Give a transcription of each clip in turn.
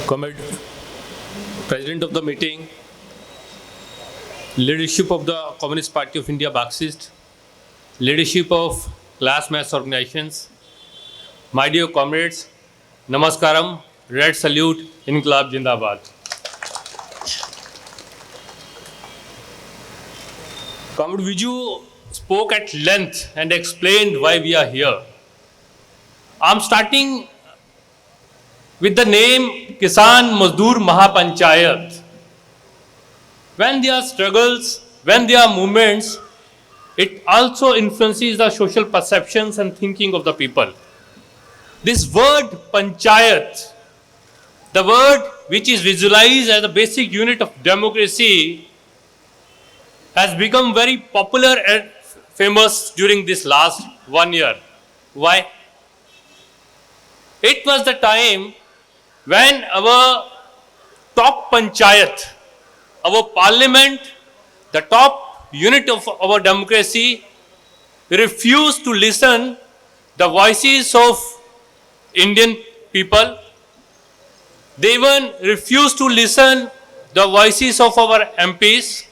Comrade, President of the meeting, leadership of the Communist Party of India Marxist, leadership of class mass organizations, my dear comrades, Namaskaram, Red Salute, Inqilab Jindabad. Comrade Viju spoke at length and explained why we are here. I'm starting with the name Kisan Mazdoor Mahapanchayat. When there are struggles, when there are movements, it also influences the social perceptions and thinking of the people. This word panchayat, the word which is visualized as a basic unit of democracy, has become very popular and famous during this last 1 year. Why? It was the time when our top panchayat, our parliament, the top unit of our democracy, refused to listen the voices of Indian people. They even refused to listen the voices of our MPs.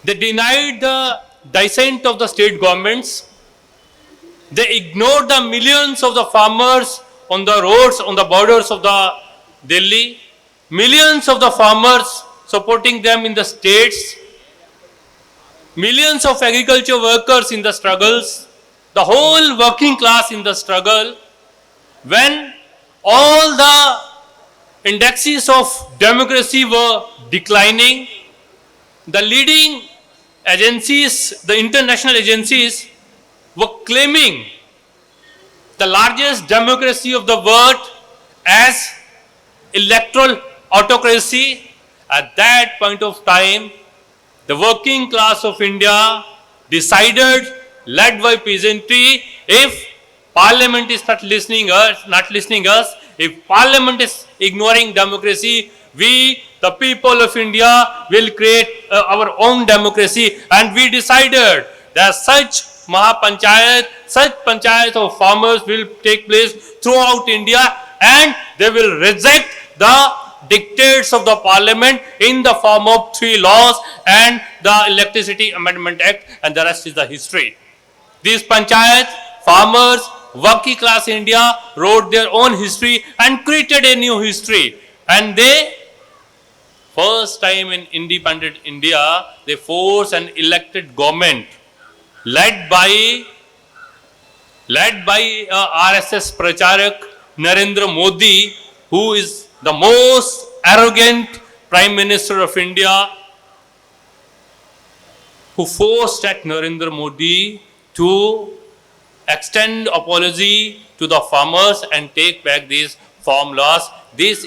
They denied the dissent of the state governments. They ignored the millions of the farmers on the roads, on the borders of the Delhi, millions of the farmers supporting them in the states, millions of agriculture workers in the struggles, the whole working class in the struggle. When all the indexes of democracy were declining, the leading agencies, the international agencies, were claiming the largest democracy of the world as electoral autocracy. At that point of time, the working class of India decided, led by peasantry, if Parliament is not listening us, if Parliament is ignoring democracy, we, the people of India, will create our own democracy. And we decided that such Mahapanchayat, such panchayat of farmers will take place throughout India, and they will reject the dictates of the parliament in the form of 3 laws and the Electricity Amendment Act, and the rest is the history. These panchayat, farmers, working class India wrote their own history and created a new history. And they, first time in independent India, they forced an elected government led by RSS Pracharak Narendra Modi, who is the most arrogant Prime Minister of India, who forced at Narendra Modi to extend apology to the farmers and take back these farm laws. This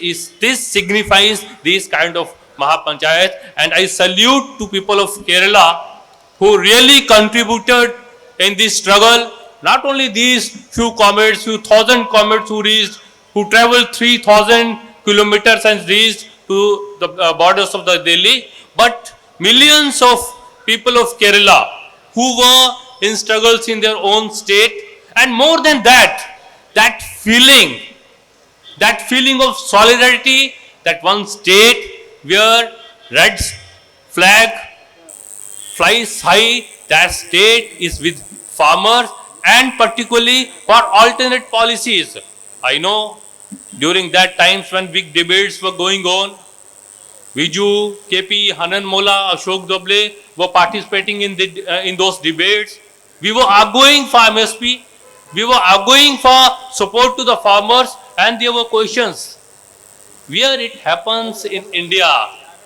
signifies this kind of Mahapanchayat, and I salute to people of Kerala who really contributed in this struggle. Not only these few comrades, few thousand comrades who traveled 3,000 kilometers and reached to the borders of the Delhi, but millions of people of Kerala who were in struggles in their own state. And more than that, that feeling of solidarity, that one state where red flag flies high, that state is with farmers, and particularly for alternate policies. I know during that times when big debates were going on, Viju, KP, Hanan Mola, Ashok Doble were participating in those debates. We were arguing for MSP, we were arguing for support to the farmers, and there were questions. Where it happens in India,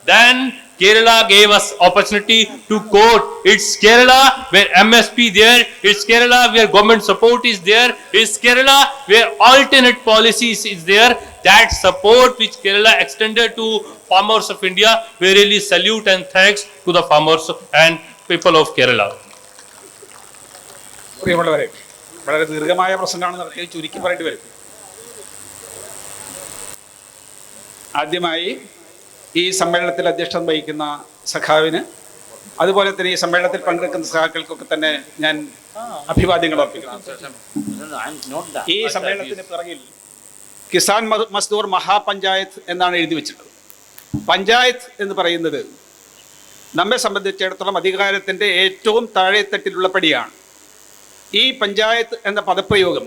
then Kerala gave us opportunity to quote. It's Kerala where MSP there, it's Kerala where government support is there, it's Kerala where alternate policies is there. That support which Kerala extended to farmers of India, we really salute and thanks to the farmers and people of Kerala. പ്രിയമുള്ളവരെ, വളരെ ദീർഘമായ പ്രസംഗമാണ് നടത്തിയത്, ചുരുക്കി പറയേണ്ടി വരും. ആദ്യമായി ഈ സമ്മേളനത്തിൽ അധ്യക്ഷത വഹിക്കുന്ന സഖാവിന്, അതുപോലെ തന്നെ ഈ സമ്മേളനത്തിൽ പങ്കെടുക്കുന്ന സഖാക്കൾക്കൊക്കെ തന്നെ ഞാൻ അഭിവാദ്യങ്ങൾ അർപ്പിക്കുന്നു. ഈ സമ്മേളനത്തിന് പിറകിൽ കിസാൻ മസ്ദൂർ മഹാപഞ്ചായത്ത് എന്നാണ് എഴുതി വെച്ചിട്ടുള്ളത്. പഞ്ചായത്ത് എന്ന് പറയുന്നത് നമ്മെ സംബന്ധിച്ചിടത്തോളം അധികാരത്തിൻ്റെ ഏറ്റവും താഴെത്തട്ടിലുള്ള പടിയാണ്. ഈ പഞ്ചായത്ത് എന്ന പദപ്രയോഗം,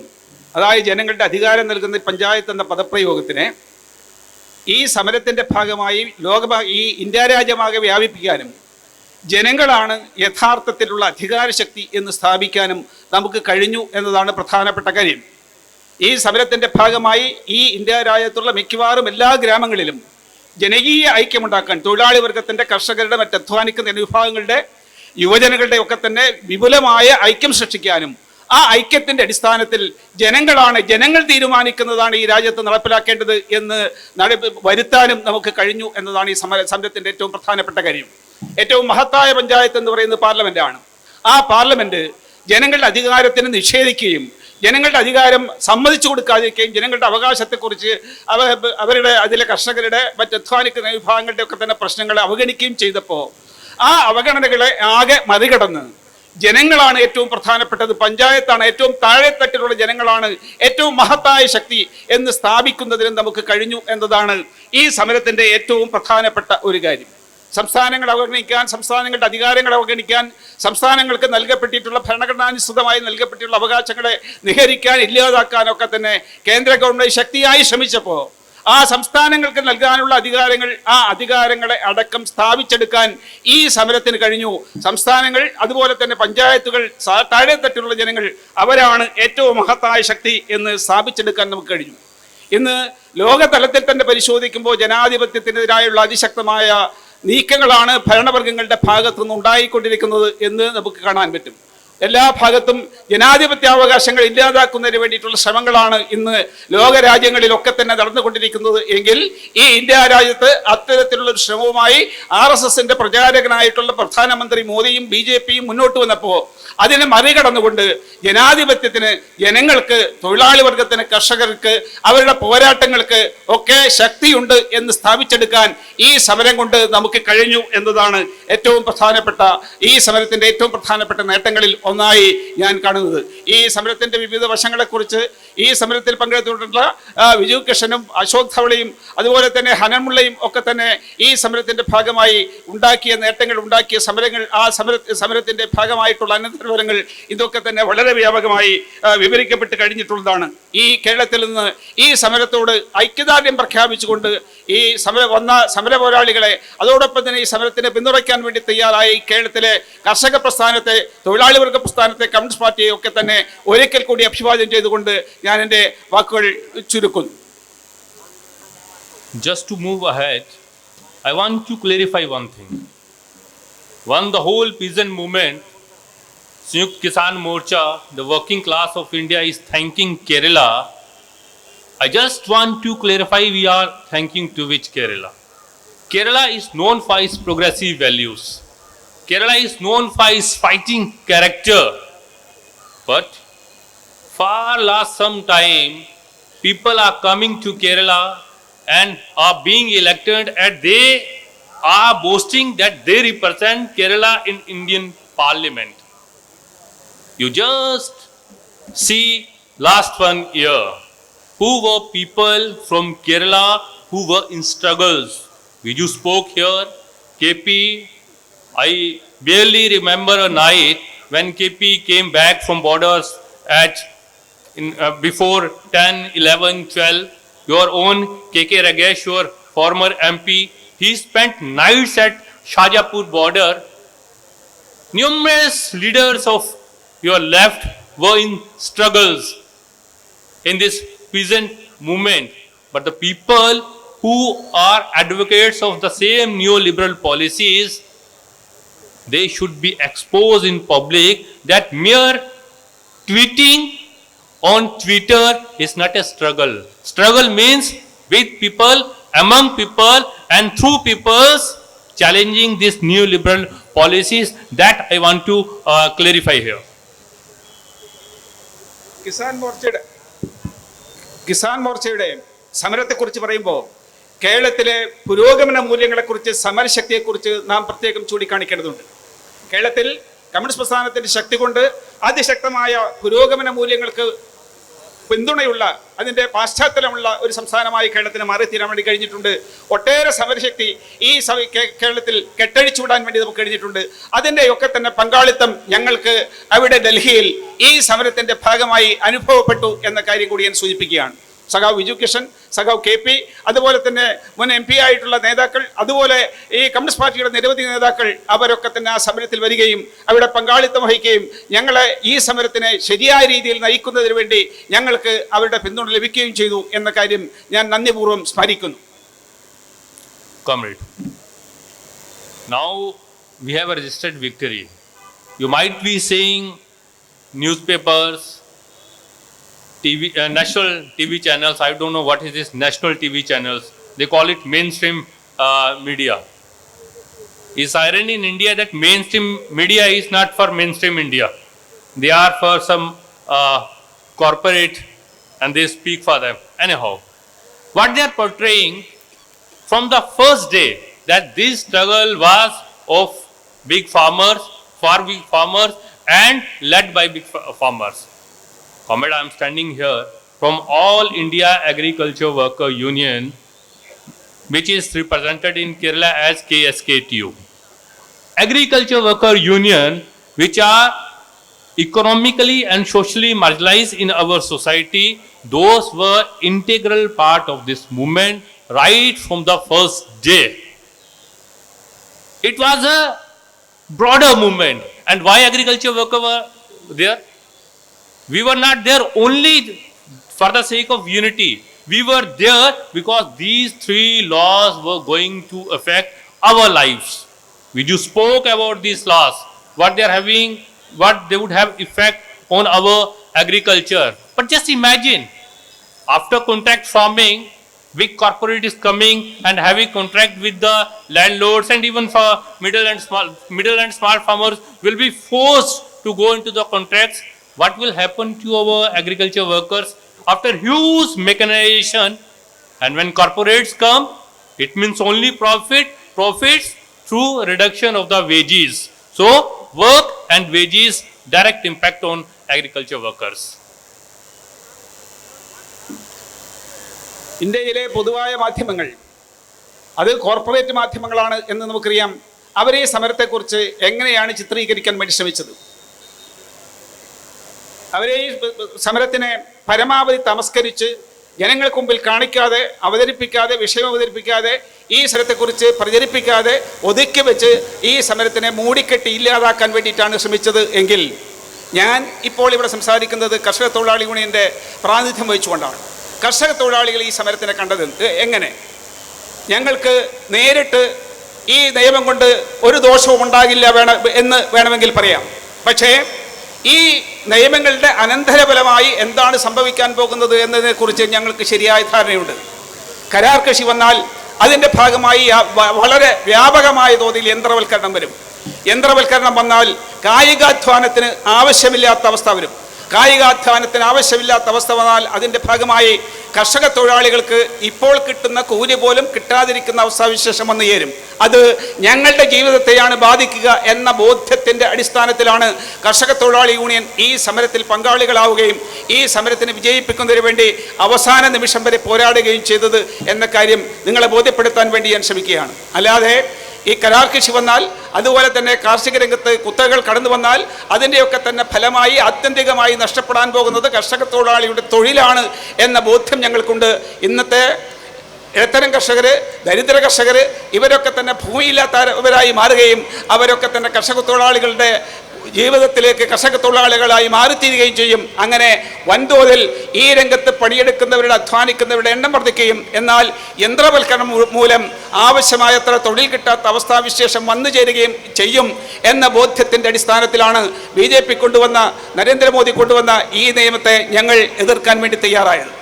അതായത് ജനങ്ങളുടെ അധികാരം നൽകുന്ന പഞ്ചായത്ത് എന്ന പദപ്രയോഗത്തിനെ ഈ സമരത്തിൻ്റെ ഭാഗമായി ഈ ഇന്ത്യ രാജ്യമാകെ വ്യാപിപ്പിക്കാനും ജനങ്ങളാണ് യഥാർത്ഥത്തിലുള്ള അധികാരശക്തി എന്ന് സ്ഥാപിക്കാനും നമുക്ക് കഴിഞ്ഞു എന്നതാണ് പ്രധാനപ്പെട്ട കാര്യം. ഈ സമരത്തിൻ്റെ ഭാഗമായി ഈ ഇന്ത്യ രാജ്യത്തുള്ള മിക്കവാറും എല്ലാ ഗ്രാമങ്ങളിലും ജനകീയ ഐക്യമുണ്ടാക്കാൻ തൊഴിലാളി വർഗത്തിൻ്റെ, കർഷകരുടെ, മറ്റധ്വാനിക്കുന്ന വിഭാഗങ്ങളുടെ, യുവജനങ്ങളുടെ ഒക്കെ തന്നെ വിപുലമായ ഐക്യം സൃഷ്ടിക്കാനും ആ ഐക്യത്തിൻ്റെ അടിസ്ഥാനത്തിൽ ജനങ്ങൾ തീരുമാനിക്കുന്നതാണ് ഈ രാജ്യത്ത് നടപ്പിലാക്കേണ്ടത് എന്ന് വരുത്താനും നമുക്ക് കഴിഞ്ഞു എന്നതാണ് ഈ സമരത്തിൻ്റെ ഏറ്റവും പ്രധാനപ്പെട്ട കാര്യം. ഏറ്റവും മഹത്തായ പഞ്ചായത്ത് എന്ന് പറയുന്നത് പാർലമെൻറ്റാണ്. ആ പാർലമെൻറ്റ് ജനങ്ങളുടെ അധികാരത്തിന് നിഷേധിക്കുകയും ജനങ്ങളുടെ അധികാരം സമ്മതിച്ചു കൊടുക്കാതിരിക്കുകയും ജനങ്ങളുടെ അവകാശത്തെക്കുറിച്ച് അവരുടെ അതിലെ കർഷകരുടെ, മറ്റധ്വാനിക്കുന്ന വിഭാഗങ്ങളുടെ ഒക്കെ തന്നെ പ്രശ്നങ്ങളെ അവഗണിക്കുകയും ചെയ്തപ്പോൾ ആ അവഗണനകളെ ആകെ മറികടന്ന് ജനങ്ങളാണ് ഏറ്റവും പ്രധാനപ്പെട്ടത്, പഞ്ചായത്താണ് ഏറ്റവും താഴെത്തട്ടിലുള്ള ജനങ്ങളാണ് ഏറ്റവും മഹത്തായ ശക്തി എന്ന് സ്ഥാപിക്കുന്നതിനും നമുക്ക് കഴിഞ്ഞു എന്നതാണ് ഈ സമരത്തിൻ്റെ ഏറ്റവും പ്രധാനപ്പെട്ട ഒരു കാര്യം. സംസ്ഥാനങ്ങൾ അവഗണിക്കാൻ, സംസ്ഥാനങ്ങളുടെ അധികാരങ്ങൾ അവഗണിക്കാൻ, സംസ്ഥാനങ്ങൾക്ക് നൽകപ്പെട്ടിട്ടുള്ള ഭരണഘടനാനുസൃതമായി നൽകപ്പെട്ടിട്ടുള്ള അവകാശങ്ങളെ നിഹരിക്കാൻ, ഇല്ലാതാക്കാനൊക്കെ തന്നെ കേന്ദ്ര ഗവൺമെൻറ് ശക്തിയായി ശ്രമിച്ചപ്പോൾ ആ സംസ്ഥാനങ്ങൾക്ക് നൽകാനുള്ള അധികാരങ്ങളെ അടക്കം സ്ഥാപിച്ചെടുക്കാൻ ഈ സമരത്തിന് കഴിഞ്ഞു. സംസ്ഥാനങ്ങൾ, അതുപോലെ തന്നെ പഞ്ചായത്തുകൾ, താഴെത്തട്ടിലുള്ള ജനങ്ങൾ, അവരാണ് ഏറ്റവും മഹത്തായ ശക്തി എന്ന് സ്ഥാപിച്ചെടുക്കാൻ നമുക്ക് കഴിഞ്ഞു. ഇന്ന് ലോകതലത്തിൽ തന്നെ പരിശോധിക്കുമ്പോൾ ജനാധിപത്യത്തിനെതിരായുള്ള അതിശക്തമായ നീക്കങ്ങളാണ് ഭരണവർഗങ്ങളുടെ ഭാഗത്തുനിന്ന് ഉണ്ടായിക്കൊണ്ടിരിക്കുന്നത് എന്ന് നമുക്ക് കാണാൻ പറ്റും. എല്ലാ ഭാഗത്തും ജനാധിപത്യാവകാശങ്ങൾ ഇല്ലാതാക്കുന്നതിന് വേണ്ടിയിട്ടുള്ള ശ്രമങ്ങളാണ് ഇന്ന് ലോകരാജ്യങ്ങളിലൊക്കെ തന്നെ നടന്നുകൊണ്ടിരിക്കുന്നത്. എങ്കിൽ ഈ ഇന്ത്യ രാജ്യത്ത് അത്തരത്തിലുള്ള ഒരു ശ്രമവുമായി RSSന്റെ പ്രചാരകനായിട്ടുള്ള പ്രധാനമന്ത്രി മോദിയും BJPയും മുന്നോട്ട് വന്നപ്പോൾ അതിനെ മറികടന്നുകൊണ്ട് ജനാധിപത്യത്തിന്, ജനങ്ങൾക്ക്, തൊഴിലാളി വർഗത്തിന്, കർഷകർക്ക് അവരുടെ പോരാട്ടങ്ങൾക്ക് ഒക്കെ ശക്തിയുണ്ട് എന്ന് സ്ഥാപിച്ചെടുക്കാൻ ഈ സമരം കൊണ്ട് നമുക്ക് കഴിഞ്ഞു എന്നതാണ് ഏറ്റവും പ്രധാനപ്പെട്ട, ഈ സമരത്തിൻ്റെ ഏറ്റവും പ്രധാനപ്പെട്ട നേട്ടങ്ങളിൽ ഒന്നായി ഞാൻ കാണുന്നത്. ഈ സമരത്തിൻ്റെ വിവിധ വശങ്ങളെക്കുറിച്ച് ഈ സമരത്തിൽ പങ്കെടുത്തിട്ടുള്ള വിജു കൃഷ്ണനും അശോക് ധവളയും അതുപോലെ തന്നെ ഹനൻമുള്ളയും ഒക്കെ തന്നെ ഈ സമരത്തിൻ്റെ ഭാഗമായി ഉണ്ടാക്കിയ നേട്ടങ്ങൾ, ഉണ്ടാക്കിയ സമരങ്ങൾ, ആ സമരത്തിൻ്റെ ഭാഗമായിട്ടുള്ള അനന്തരഫലങ്ങൾ ഇതൊക്കെ തന്നെ വളരെ വ്യാപകമായി വിവരിക്കപ്പെട്ട് കഴിഞ്ഞിട്ടുള്ളതാണ്. ഈ കേരളത്തിൽ നിന്ന് ഈ സമരത്തോട് ഐക്യദാർഢ്യം പ്രഖ്യാപിച്ചുകൊണ്ട് ഈ സമര പോരാളികളെ, അതോടൊപ്പം തന്നെ ഈ സമരത്തിനെ പിന്തുണയ്ക്കാൻ വേണ്ടി തയ്യാറായ ഈ കേരളത്തിലെ കർഷക പ്രസ്ഥാനത്തെ, തൊഴിലാളി വർഗ പ്രസ്ഥാനത്തെ, കമ്മ്യൂണിസ്റ്റ് പാർട്ടിയെ ഒക്കെ തന്നെ ഒരിക്കൽ കൂടി അഭിവാദ്യം ചെയ്തുകൊണ്ട് ഞാൻ എൻ്റെ വാക്കുകൾ ചുരുക്കുന്നു. Just to move ahead, I want to clarify one thing. One, the whole peasant movement, Sanyukt Kisan Morcha, the working class of India is thanking Kerala. I just want to clarify, we are thanking to which Kerala? Kerala is known for its progressive values. Kerala is known for its fighting character. But for last some time, people are coming to Kerala and are being elected, and they are boasting that they represent Kerala in Indian Parliament. You just see last 1 year, who were people from Kerala who were in struggles. Viju spoke here, KP, I barely remember a night when KP came back from borders at before 10, 11, 12. Your own KK Ragesh, your former MP, he spent nights at Shajapur border. Numerous leaders of your left were in struggles in this peasant movement. But the people who are advocates of the same neoliberal policies, they should be exposed in public that mere tweeting on Twitter is not a struggle. Struggle means with people, among people, and through people's challenging these neoliberal policies. That I want to clarify here. Kisan മോർച്ചയുടെ സമരത്തെക്കുറിച്ച് പറയുമ്പോൾ കേരളത്തിലെ പുരോഗമന മൂല്യങ്ങളെക്കുറിച്ച്, സമരശക്തിയെക്കുറിച്ച് നാം പ്രത്യേകം ചൂണ്ടിക്കാണിക്കേണ്ടതുണ്ട്. കേരളത്തിൽ communist പ്രസ്ഥാനത്തിൻ്റെ ശക്തി കൊണ്ട് അതിശക്തമായ പുരോഗമന മൂല്യങ്ങൾക്ക് പിന്തുണയുള്ള അതിൻ്റെ പാശ്ചാത്തലമുള്ള ഒരു സംസ്ഥാനമായി കേരളത്തിന് മാറിത്തീരാൻ വേണ്ടി കഴിഞ്ഞിട്ടുണ്ട്. ഒട്ടേറെ സമരശക്തി ഈ കേരളത്തിൽ കെട്ടഴിച്ചുവിടാൻ വേണ്ടി നമുക്ക് കഴിഞ്ഞിട്ടുണ്ട്. അതിൻ്റെയൊക്കെ തന്നെ പങ്കാളിത്തം ഞങ്ങൾക്ക് അവിടെ ഡൽഹിയിൽ ഈ സമരത്തിൻ്റെ ഭാഗമായി അനുഭവപ്പെട്ടു എന്ന കാര്യം കൂടി ഞാൻ സൂചിപ്പിക്കുകയാണ്. സഖാവ് വിജു കിഷൻ, സഖാവ് KP, അതുപോലെ തന്നെ മുൻ MP ആയിട്ടുള്ള നേതാക്കൾ, അതുപോലെ ഈ കമ്മ്യൂണിസ്റ്റ് പാർട്ടിയുടെ നിരവധി നേതാക്കൾ അവരൊക്കെ തന്നെ ആ സമരത്തിൽ വരികയും അവിടെ പങ്കാളിത്തം വഹിക്കുകയും ഞങ്ങളെ ഈ സമരത്തിനെ ശരിയായ രീതിയിൽ നയിക്കുന്നതിന് വേണ്ടി ഞങ്ങൾക്ക് അവരുടെ പിന്തുണ ലഭിക്കുകയും ചെയ്തു എന്ന കാര്യം ഞാൻ നന്ദിപൂർവ്വം സ്മരിക്കുന്നു. Comrade, now we have a registered victory. You might be saying newspapers, national TV channels. I don't know what is this national TV channels. They call it mainstream media. It's irony in India that mainstream media is not for mainstream India. They are for some corporate, and they speak for them. Anyhow, what they are portraying from the first day that this struggle was of big farmers, for big farmers, and led by big farmers. Comrade, I am standing here from All India Agriculture Worker Union, which is represented in Kerala as KSKTU. Agriculture Worker Union, which are economically and socially marginalized in our society, those were integral part of this movement right from the first day. It was a broader movement. And why agriculture workers were there? We were not there only for the sake of unity. We were there because these three laws were going to affect our lives. We just spoke about these laws, what they are having, what they would have effect on our agriculture. But just imagine, after contract farming, big corporate is coming and having contract with the landlords, and even for middle and small farmers will be forced to go into the contracts. What will happen to our agriculture workers after huge mechanization? And when corporates come, it means only profits through reduction of the wages. So work and wages direct impact on agriculture workers. ഇന്ത്യയിലെ പൊതുവായ മാധ്യമങ്ങൾ, അത് corporate മാധ്യമങ്ങളാണ് എന്ന് നമുക്കറിയാം. അവരെ ഈ സമരത്തെക്കുറിച്ച് എങ്ങനെയാണ് ചിത്രീകരിക്കാൻ വേണ്ടി ശ്രമിച്ചത്? അവരെ ഈ സമരത്തിനെ പരമാവധി തമസ്കരിച്ച് ജനങ്ങൾക്ക് മുമ്പിൽ കാണിക്കാതെ, അവതരിപ്പിക്കാതെ, വിഷയം അവതരിപ്പിക്കാതെ, ഈ സമരത്തെക്കുറിച്ച് പ്രചരിപ്പിക്കാതെ ഒതുക്കി വെച്ച് ഈ സമരത്തിനെ മൂടിക്കെട്ടി ഇല്ലാതാക്കാൻ വേണ്ടിയിട്ടാണ് ശ്രമിച്ചത് എങ്കിൽ, ഞാൻ ഇപ്പോൾ ഇവിടെ സംസാരിക്കുന്നത് കർഷക തൊഴിലാളി യൂണിയൻ്റെ പ്രാതിനിധ്യം വഹിച്ചുകൊണ്ടാണ്. കർഷക തൊഴിലാളികൾ ഈ സമരത്തിനെ കണ്ടത് എങ്ങനെ? ഞങ്ങൾക്ക് നേരിട്ട് ഈ നിയമം കൊണ്ട് ഒരു ദോഷവും ഉണ്ടാകില്ല എന്ന് വേണമെങ്കിൽ പറയാം. പക്ഷേ ഈ നിയമങ്ങളുടെ അനന്തരഫലമായി എന്താണ് സംഭവിക്കാൻ പോകുന്നത് എന്നതിനെക്കുറിച്ച് ഞങ്ങൾക്ക് ശരിയായ ധാരണയുണ്ട്. കരാർ കൃഷി വന്നാൽ അതിൻ്റെ ഭാഗമായി വളരെ വ്യാപകമായ തോതിൽ യന്ത്രവൽക്കരണം വരും. യന്ത്രവൽക്കരണം വന്നാൽ കായികാധ്വാനത്തിന് ആവശ്യമില്ലാത്ത അവസ്ഥ വരും. കായികാധ്വാനത്തിന് ആവശ്യമില്ലാത്ത അവസ്ഥ വന്നാൽ അതിൻ്റെ ഭാഗമായി കർഷക തൊഴിലാളികൾക്ക് ഇപ്പോൾ കിട്ടുന്ന കൂലി പോലും കിട്ടാതിരിക്കുന്ന അവസ്ഥാവിശേഷം വന്നു ചേരും. അത് ഞങ്ങളുടെ ജീവിതത്തെയാണ് ബാധിക്കുക എന്ന ബോധ്യത്തിൻ്റെ അടിസ്ഥാനത്തിലാണ് കർഷക തൊഴിലാളി യൂണിയൻ ഈ സമരത്തിൽ പങ്കാളികളാവുകയും ഈ സമരത്തിന് വിജയിപ്പിക്കുന്നതിന് വേണ്ടി അവസാന നിമിഷം വരെ പോരാടുകയും ചെയ്തത് എന്ന കാര്യം നിങ്ങളെ ബോധ്യപ്പെടുത്താൻ വേണ്ടി ഞാൻ ശ്രമിക്കുകയാണ്. അല്ലാതെ ഈ കരാർ കൃഷി വന്നാൽ, അതുപോലെ തന്നെ കാർഷിക രംഗത്ത് കുത്തകകൾ കടന്നു വന്നാൽ അതിൻ്റെയൊക്കെ തന്നെ ഫലമായി ആത്യന്തികമായി നഷ്ടപ്പെടാൻ പോകുന്നത് കർഷക തൊഴിലാളിയുടെ തൊഴിലാണ് എന്ന ബോധ്യം ഞങ്ങൾക്കുണ്ട്. ഇന്നത്തെ ഇടത്തരം കർഷകർ, ദരിദ്ര കർഷകർ, ഇവരൊക്കെ തന്നെ ഭൂമിയില്ലാത്തവരായി മാറുകയും അവരൊക്കെ തന്നെ കർഷക തൊഴിലാളികളുടെ ജീവിതത്തിലേക്ക് കർഷക തൊഴിലാളികളായി മാറിത്തീരുകയും ചെയ്യും. അങ്ങനെ വൻതോതിൽ ഈ രംഗത്ത് പണിയെടുക്കുന്നവരുടെ, അധ്വാനിക്കുന്നവരുടെ എണ്ണം വർദ്ധിക്കുകയും എന്നാൽ യന്ത്രവൽക്കരണം മൂലം ആവശ്യമായത്ര തൊഴിൽ കിട്ടാത്ത അവസ്ഥാവിശേഷം വന്നു ചേരുകയും ചെയ്യും എന്ന ബോധ്യത്തിൻ്റെ അടിസ്ഥാനത്തിലാണ് BJP കൊണ്ടുവന്ന, നരേന്ദ്രമോദി കൊണ്ടുവന്ന ഈ നിയമത്തെ ഞങ്ങൾ എതിർക്കാൻ വേണ്ടി തയ്യാറായത്.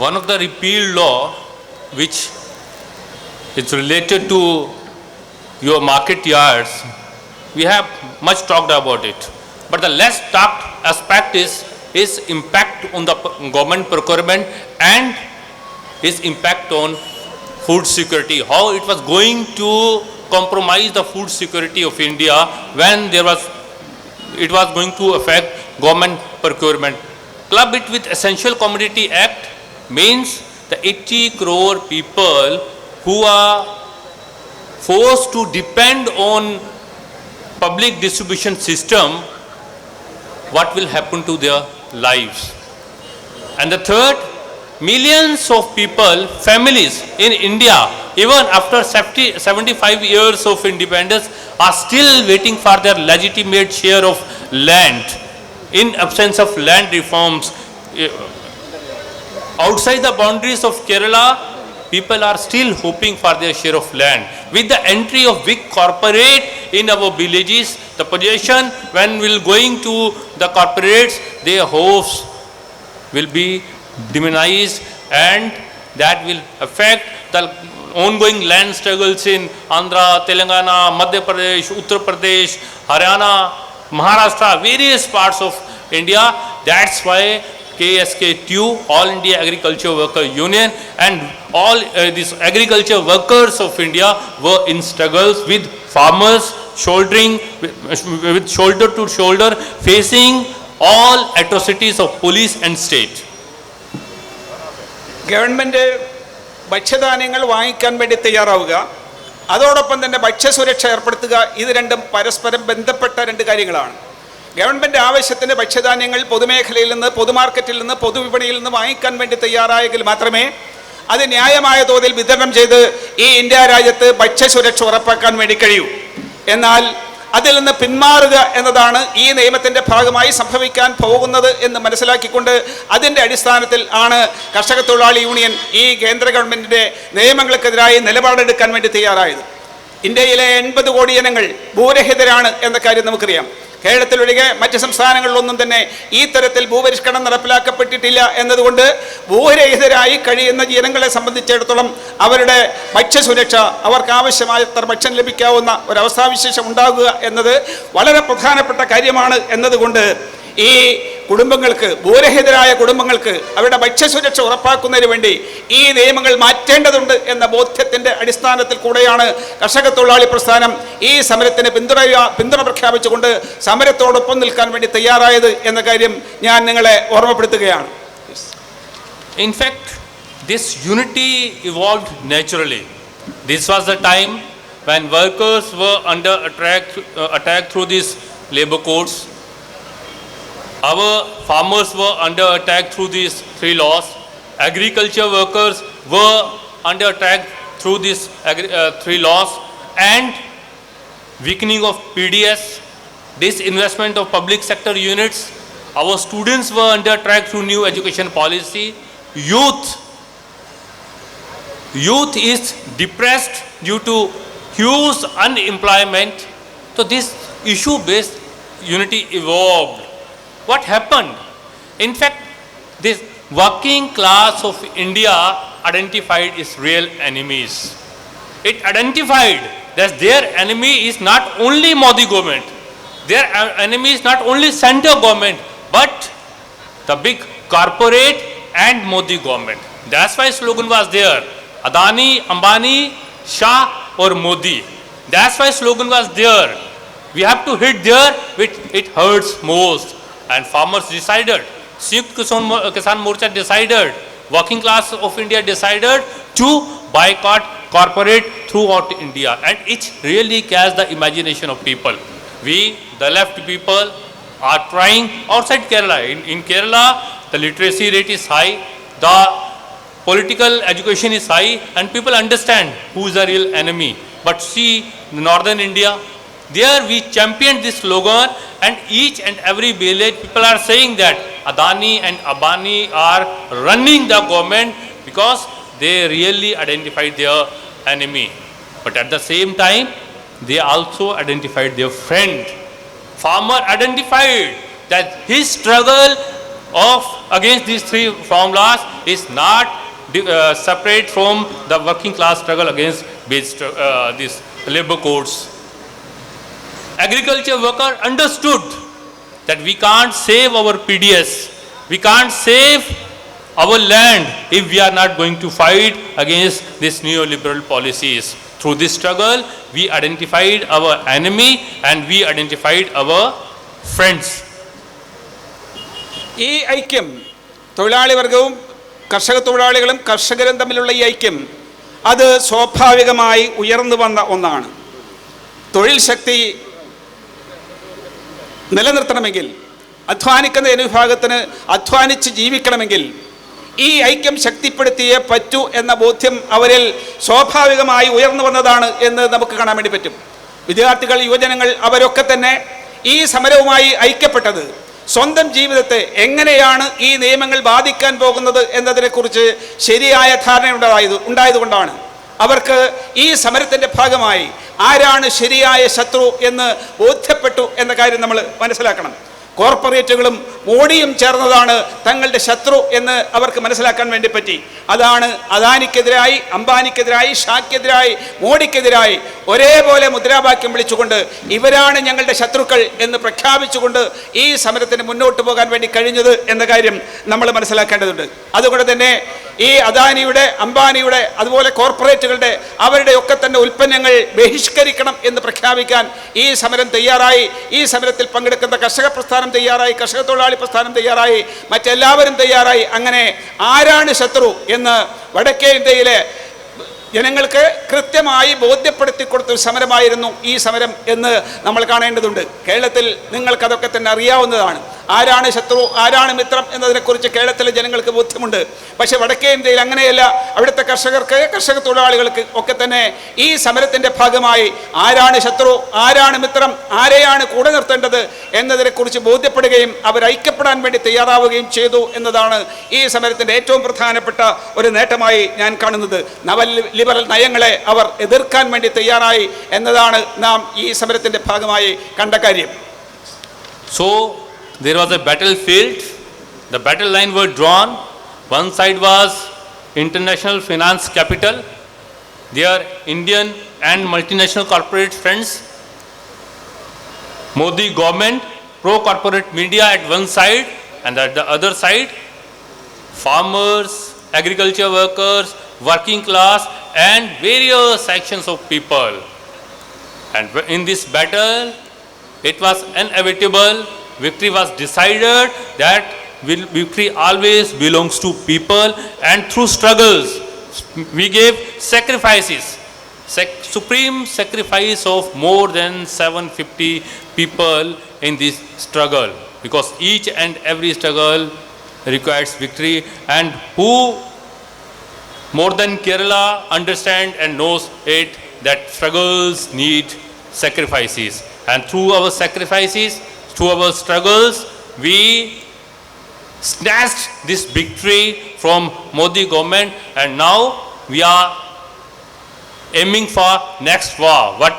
One of the repeal law which is related to your market yards, we have much talked about it, but the less talked aspect is impact on the government procurement and its impact on food security, how it was going to compromise the food security of India when it was going to affect government procurement club it with Essential Commodity Act means the 80 crore people who are forced to depend on public distribution system, what will happen to their lives. And the third, millions of people, families in India, even after 75 years of independence, are still waiting for their legitimate share of land. In absence of land reforms, outside the boundaries of Kerala, people are still hoping for their share of land. With the entry of big corporate in our villages, the possession when will going to the corporates, their hopes will be diminished, and that will affect the ongoing land struggles in Andhra, Telangana, Madhya Pradesh, Uttar Pradesh, Haryana, Maharashtra, various parts of India. That's why KSK2, All India Agriculture Worker Union, and all these agriculture workers of India were in struggles with farmers shouldering with shoulder to shoulder, facing all atrocities of police and state. Government ഭക്ഷ്യധാന്യങ്ങൾ വാങ്ങിക്കാൻ വേണ്ടി തയ്യാറാവുക, അതോടൊപ്പം തന്നെ ഭക്ഷ്യസുരക്ഷ ഏർപ്പെടുത്തുക, ഇത് രണ്ടും പരസ്പരം ബന്ധപ്പെട്ട രണ്ട് കാര്യങ്ങളാണ്. ഗവൺമെൻറ് ആവശ്യത്തിന് ഭക്ഷ്യധാന്യങ്ങൾ പൊതുമേഖലയിൽ നിന്ന്, പൊതുമാർക്കറ്റിൽ നിന്ന്, പൊതുവിപണിയിൽ നിന്ന് വാങ്ങിക്കാൻ വേണ്ടി തയ്യാറായെങ്കിൽ മാത്രമേ അത് ന്യായമായ തോതിൽ വിതരണം ചെയ്ത് ഈ ഇന്ത്യ രാജ്യത്ത് ഭക്ഷ്യസുരക്ഷ ഉറപ്പാക്കാൻ വേണ്ടി കഴിയൂ. എന്നാൽ അതിൽ നിന്ന് പിന്മാറുക എന്നതാണ് ഈ നിയമത്തിൻ്റെ ഭാഗമായി സംഭവിക്കാൻ പോകുന്നത് എന്ന് മനസ്സിലാക്കിക്കൊണ്ട് അതിൻ്റെ അടിസ്ഥാനത്തിൽ ആണ് കർഷക തൊഴിലാളി യൂണിയൻ ഈ കേന്ദ്ര ഗവൺമെൻറ്റിൻ്റെ നിയമങ്ങൾക്കെതിരായി നിലപാടെടുക്കാൻ വേണ്ടി തയ്യാറായത്. ഇന്ത്യയിലെ 80 കോടി ജനങ്ങൾ ഭൂരഹിതരാണ് എന്ന കാര്യം നമുക്കറിയാം. കേരളത്തിലൊഴികെ മറ്റ് സംസ്ഥാനങ്ങളിലൊന്നും തന്നെ ഈ തരത്തിൽ ഭൂപരിഷ്കരണം നടപ്പിലാക്കപ്പെട്ടിട്ടില്ല എന്നതുകൊണ്ട് ഭൂരഹിതരായി കഴിയുന്ന ജനങ്ങളെ സംബന്ധിച്ചിടത്തോളം അവരുടെ ഭക്ഷ്യസുരക്ഷ, അവർക്ക് ആവശ്യമായത്ര ഭക്ഷണം ലഭിക്കാവുന്ന ഒരവസ്ഥാവിശേഷം ഉണ്ടാകുക എന്നത് വളരെ പ്രധാനപ്പെട്ട കാര്യമാണ് എന്നതുകൊണ്ട് ഈ കുടുംബങ്ങൾക്ക്, ഭൂരഹിതരായ കുടുംബങ്ങൾക്ക് അവരുടെ ഭക്ഷ്യസുരക്ഷ ഉറപ്പാക്കുന്നതിന് വേണ്ടി ഈ നിയമങ്ങൾ മാറ്റേണ്ടതുണ്ട് എന്ന ബോധ്യത്തിൻ്റെ അടിസ്ഥാനത്തിൽ കൂടെയാണ് കർഷക തൊഴിലാളി പ്രസ്ഥാനം ഈ സമരത്തിന് പിന്തുണ പ്രഖ്യാപിച്ചുകൊണ്ട് സമരത്തോടൊപ്പം നിൽക്കാൻ വേണ്ടി തയ്യാറായത് എന്ന കാര്യം ഞാൻ നിങ്ങളെ ഓർമ്മപ്പെടുത്തുകയാണ്. In fact, this unity evolved naturally. This was the time when workers were under attack through these labor codes. Our farmers were under attack through these 3 laws. Agriculture workers were under attack through these 3 laws, and weakening of PDS, disinvestment of public sector units. Our students were under attack through new education policy. Youth is depressed due to huge unemployment. So this issue-based unity evolved. What happened? In fact, this working class of India identified its real enemies. It identified that their enemy is not only Modi government, their enemy is not only center government, but the big corporate and Modi government. That's why slogan was there: Adani, Ambani, Shah or Modi. That's why slogan was there. We have to hit there which it hurts most. And farmers decided, Sanyukt Kisan Morcha decided, working class of India decided to boycott corporate throughout India, and it really catches the imagination of people. We, the left people, are trying outside Kerala. In Kerala, the literacy rate is high, the political education is high, and people understand who is the real enemy. But see, northern India, there we championed this slogan, and each and every village people are saying that Adani and Ambani are running the government because they really identified their enemy. But at the same time, they also identified their friend. Farmer identified that his struggle against these 3 formulas is not separate from the working class struggle against these labor codes. Agriculture worker understood that we can't save our PDS, we can't save our land if we are not going to fight against these neoliberal policies. Through this struggle, we identified our enemy and we identified our friends. ഈ ഐക്യം തൊഴിലാളി വർഗവും കർഷക തൊഴിലാളികളും കർഷകരും തമ്മിലുള്ള ഈ ഐക്യം അത് സ്വാഭാവികമായി ഉയർന്നു വന്ന ഒന്നാണ്. തൊഴിൽ ശക്തി നിലനിർത്തണമെങ്കിൽ, അധ്വാനിക്കുന്ന ജനവിഭാഗത്തിന് അധ്വാനിച്ച് ജീവിക്കണമെങ്കിൽ ഈ ഐക്യം ശക്തിപ്പെടുത്തിയേ പറ്റൂ എന്ന ബോധ്യം അവരിൽ സ്വാഭാവികമായി ഉയർന്നു വന്നതാണ് എന്ന് നമുക്ക് കാണാൻ വേണ്ടി പറ്റും. വിദ്യാർത്ഥികൾ, യുവജനങ്ങൾ അവരൊക്കെ തന്നെ ഈ സമരവുമായി ഐക്യപ്പെട്ടത് സ്വന്തം ജീവിതത്തെ എങ്ങനെയാണ് ഈ നിയമങ്ങൾ ബാധിക്കാൻ പോകുന്നത് എന്നതിനെക്കുറിച്ച് ശരിയായ ധാരണ ഉണ്ടായതുകൊണ്ടാണ്. അവർക്ക് ഈ സമരത്തിൻ്റെ ഭാഗമായി ആരാണ് ശരിയായ ശത്രു എന്ന് ബോധ്യപ്പെട്ടു എന്ന കാര്യം നമ്മൾ മനസ്സിലാക്കണം. കോർപ്പറേറ്റുകളും മോഡിയും ചേർന്നതാണ് തങ്ങളുടെ ശത്രു എന്ന് അവർക്ക് മനസ്സിലാക്കാൻ വേണ്ടി പറ്റി. അതാണ് അദാനിക്കെതിരായി, അംബാനിക്കെതിരായി, ഷാക്കെതിരായി, മോഡിക്കെതിരായി ഒരേപോലെ മുദ്രാവാക്യം വിളിച്ചുകൊണ്ട് ഇവരാണ് ഞങ്ങളുടെ ശത്രുക്കൾ എന്ന് പ്രഖ്യാപിച്ചുകൊണ്ട് ഈ സമരത്തിന് മുന്നോട്ട് പോകാൻ വേണ്ടി കഴിഞ്ഞത് എന്ന കാര്യം നമ്മൾ മനസ്സിലാക്കേണ്ടതുണ്ട്. അതുകൊണ്ട് തന്നെ ഈ അദാനിയുടെ, അംബാനിയുടെ, അതുപോലെ കോർപ്പറേറ്റുകളുടെ അവരുടെ ഒക്കെ തന്നെ ഉൽപ്പന്നങ്ങൾ ബഹിഷ്കരിക്കണം എന്ന് പ്രഖ്യാപിക്കാൻ ഈ സമരം തയ്യാറായി. ഈ സമരത്തിൽ പങ്കെടുക്കുന്ന കർഷക പ്രസ്ഥാനം തയ്യാറായി, കർഷക തൊഴിലാളി പ്രസ്ഥാനം തയ്യാറായി, മറ്റെല്ലാവരും തയ്യാറായി. അങ്ങനെ ആരാണ് ശത്രു എന്ന് വടക്കേ ഇന്ത്യയിലെ ജനങ്ങൾക്ക് കൃത്യമായി ബോധ്യപ്പെടുത്തി കൊടുത്തൊരു സമരമായിരുന്നു ഈ സമരം എന്ന് നമ്മൾ കാണേണ്ടതുണ്ട്. കേരളത്തിൽ നിങ്ങൾക്കതൊക്കെ തന്നെ അറിയാവുന്നതാണ്. ആരാണ് ശത്രു, ആരാണ് മിത്രം എന്നതിനെക്കുറിച്ച് കേരളത്തിലെ ജനങ്ങൾക്ക് ബോധ്യമുണ്ട്. പക്ഷേ വടക്കേ ഇന്ത്യയിൽ അങ്ങനെയല്ല. അവിടുത്തെ കർഷകർക്ക്, കർഷക തൊഴിലാളികൾക്ക് ഒക്കെ തന്നെ ഈ സമരത്തിൻ്റെ ഭാഗമായി ആരാണ് ശത്രു, ആരാണ് മിത്രം, ആരെയാണ് കൂടെ നിർത്തേണ്ടത് എന്നതിനെക്കുറിച്ച് ബോധ്യപ്പെടുകയും അവർ ഐക്യപ്പെടാൻ വേണ്ടി തയ്യാറാവുകയും ചെയ്തു എന്നതാണ് ഈ സമരത്തിൻ്റെ ഏറ്റവും പ്രധാനപ്പെട്ട ഒരു നേട്ടമായി ഞാൻ കാണുന്നത്. ലിബറൽ നയങ്ങളെ അവർ എതിർക്കാൻ വേണ്ടി തയ്യാറായി എന്നതാണ് നാം ഈ സമരത്തിൻ്റെ ഭാഗമായി കണ്ട കാര്യം. So there was a battlefield, the battle line were drawn. One side was international finance capital, their Indian and multinational corporate friends, Modi government, pro-corporate media at one side, and at the other side, farmers, agriculture workers, working class, and various sections of people. And in this battle, it was inevitable. Victory was decided that victory always belongs to people, and through struggles we gave sacrifices, supreme sacrifice of more than 750 people in this struggle, because each and every struggle requires victory. And who more than Kerala understand and knows it, that struggles need sacrifices, and through our sacrifices, through our struggles, we snatched this victory from Modi government, and now we are aiming for next war. What